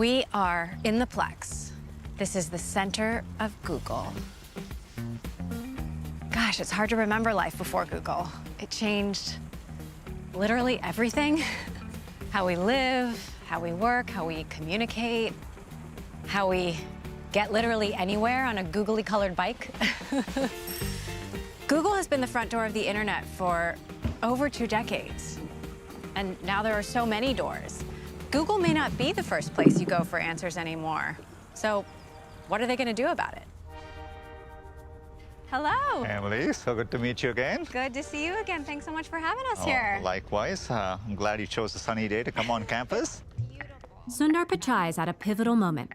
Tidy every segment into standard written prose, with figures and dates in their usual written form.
We are in the Plex. This is the center of Google. Gosh, it's hard to remember life before Google. It changed literally everything. How we live, how we work, how we communicate, how we get literally anywhere on a googly colored bike. Google has been the front door of the internet for over 2 decades. And now there are so many doors. Google may not be the first place you go for answers anymore. So what are they going to do about it? Hello. Emily, so good to meet you again. Good to see you again. Thanks so much for having us here. Likewise. I'm glad you chose a sunny day to come on campus. Sundar Pichai is at a pivotal moment.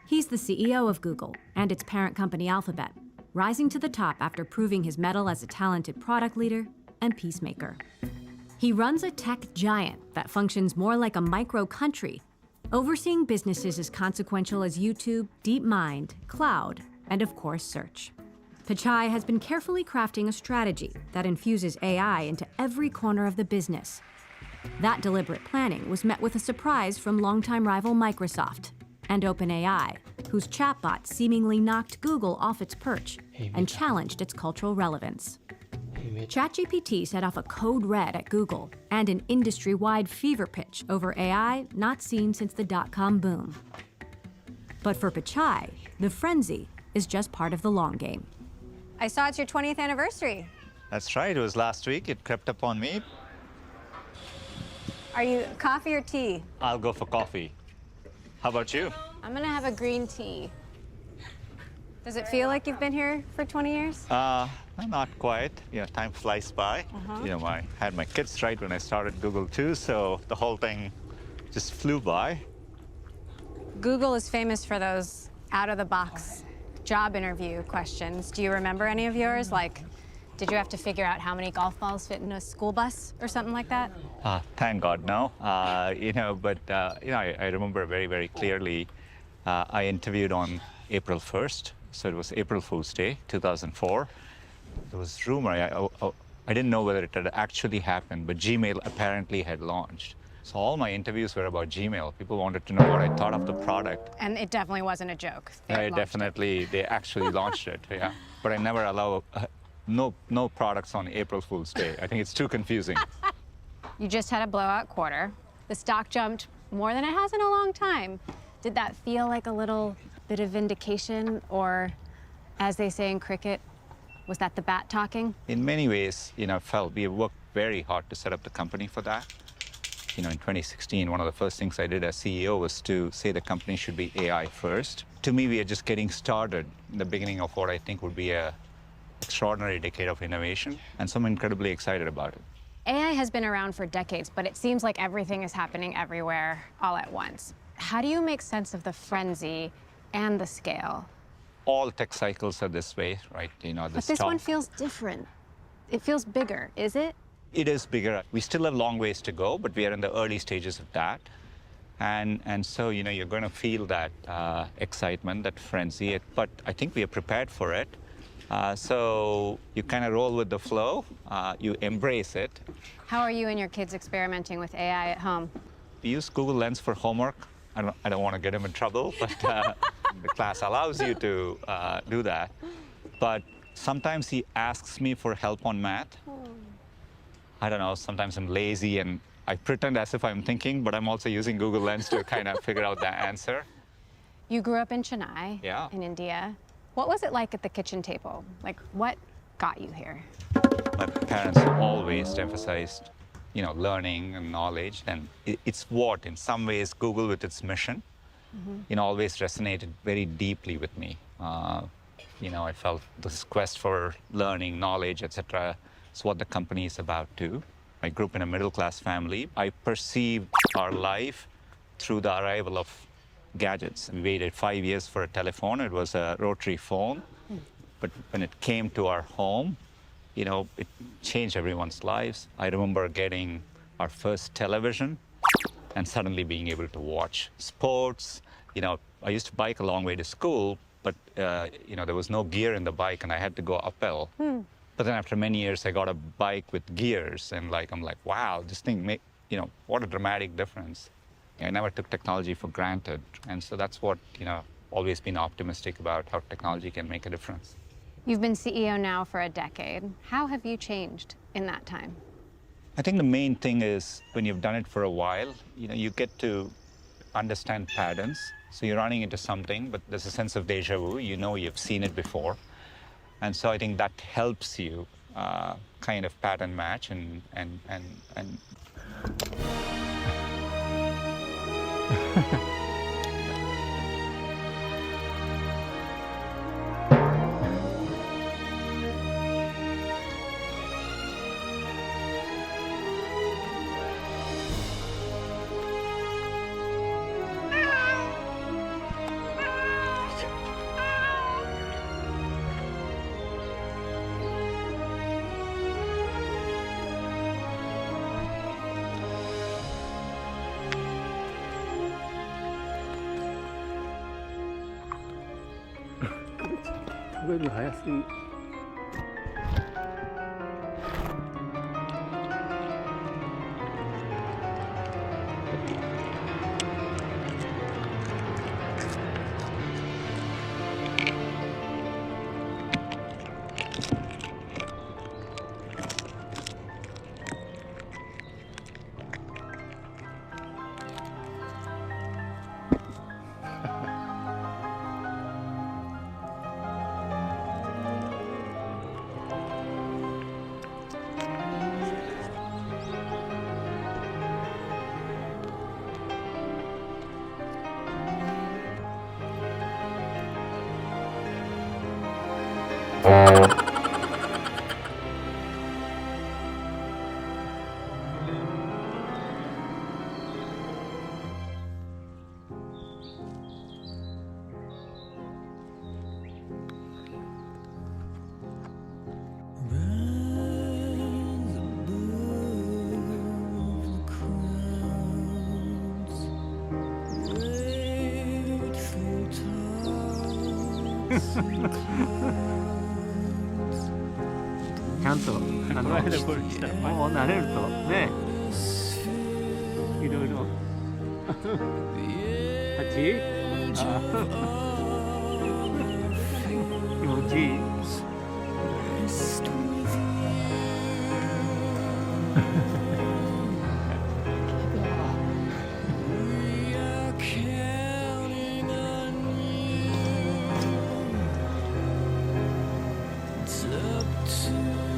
He's the CEO of Google and its parent company Alphabet, rising to the top after proving his mettle as a talented product leader and peacemaker. He runs a tech giant that functions more like a micro-country, overseeing businesses as consequential as YouTube, DeepMind, Cloud, and of course, Search. Pichai has been carefully crafting a strategy that infuses AI into every corner of the business. That deliberate planning was met with a surprise from longtime rival Microsoft and OpenAI, whose chatbot seemingly knocked Google off its perch and challenged its cultural relevance. ChatGPT set off a code red at Google and an industry-wide fever pitch over AI not seen since the dot-com boom. But for Pichai, the frenzy is just part of the long game. I saw it's your 20th anniversary. That's right. It was last week. It crept up on me. Are you coffee or tea? I'll go for coffee. How about you? I'm gonna have a green tea. Does it feel like you've been here for 20 years? Not quite. Time flies by. I had my kids right when I started Google too, so the whole thing just flew by. Google is famous for those out-of-the-box job interview questions. Do you remember any of yours? Like, did you have to figure out how many golf balls fit in a school bus or something like that? Thank God, no. I remember very, very clearly. I interviewed on April 1st, so it was April Fool's Day, 2004. There was rumor, I didn't know whether it had actually happened, but Gmail apparently had launched. So all my interviews were about Gmail. People wanted to know what I thought of the product. And it definitely wasn't a joke. They actually launched it, yeah. But I never allow no products on April Fool's Day. I think it's too confusing. You just had a blowout quarter. The stock jumped more than it has in a long time. Did that feel like a little bit of vindication, or, as they say in cricket, was that the bat talking? In many ways, we worked very hard to set up the company for that. In 2016, one of the first things I did as CEO was to say the company should be AI first. To me, we are just getting started in the beginning of what I think would be an extraordinary decade of innovation, and so I'm incredibly excited about it. AI has been around for decades, but it seems like everything is happening everywhere all at once. How do you make sense of the frenzy and the scale? All tech cycles are this way, right? But this one feels different. It feels bigger, is it? It is bigger. We still have long ways to go, but we are in the early stages of that. And so, you're going to feel that excitement, that frenzy, but I think we are prepared for it. So you kind of roll with the flow, you embrace it. How are you and your kids experimenting with AI at home? We use Google Lens for homework. I don't want to get him in trouble, but the class allows you to do that. But sometimes he asks me for help on math. I don't know, sometimes I'm lazy and I pretend as if I'm thinking, but I'm also using Google Lens to kind of figure out the answer. You grew up in Chennai, in India. What was it like at the kitchen table? Like, what got you here? My parents always emphasized, learning and knowledge. And it's what, in some ways, Google with its mission, always resonated very deeply with me. I felt this quest for learning, knowledge, etc. is what the company is about too. I grew up in a middle-class family. I perceived our life through the arrival of gadgets. We waited 5 years for a telephone. It was a rotary phone. But when it came to our home, it changed everyone's lives. I remember getting our first television and suddenly being able to watch sports. I used to bike a long way to school, but there was no gear in the bike and I had to go uphill. But then after many years, I got a bike with gears and I'm like, wow, this thing what a dramatic difference. I never took technology for granted. And so that's what, always been optimistic about how technology can make a difference. You've been CEO now for a decade. How have you changed in that time? I think the main thing is when you've done it for a while, you get to understand patterns. So you're running into something, but there's a sense of deja vu. You've seen it before. And so I think that helps you kind of pattern match and食べるの早すぎ。ちゃんとこれしたらもう慣れるとね、いろいろ8？気持ちいい。It's up to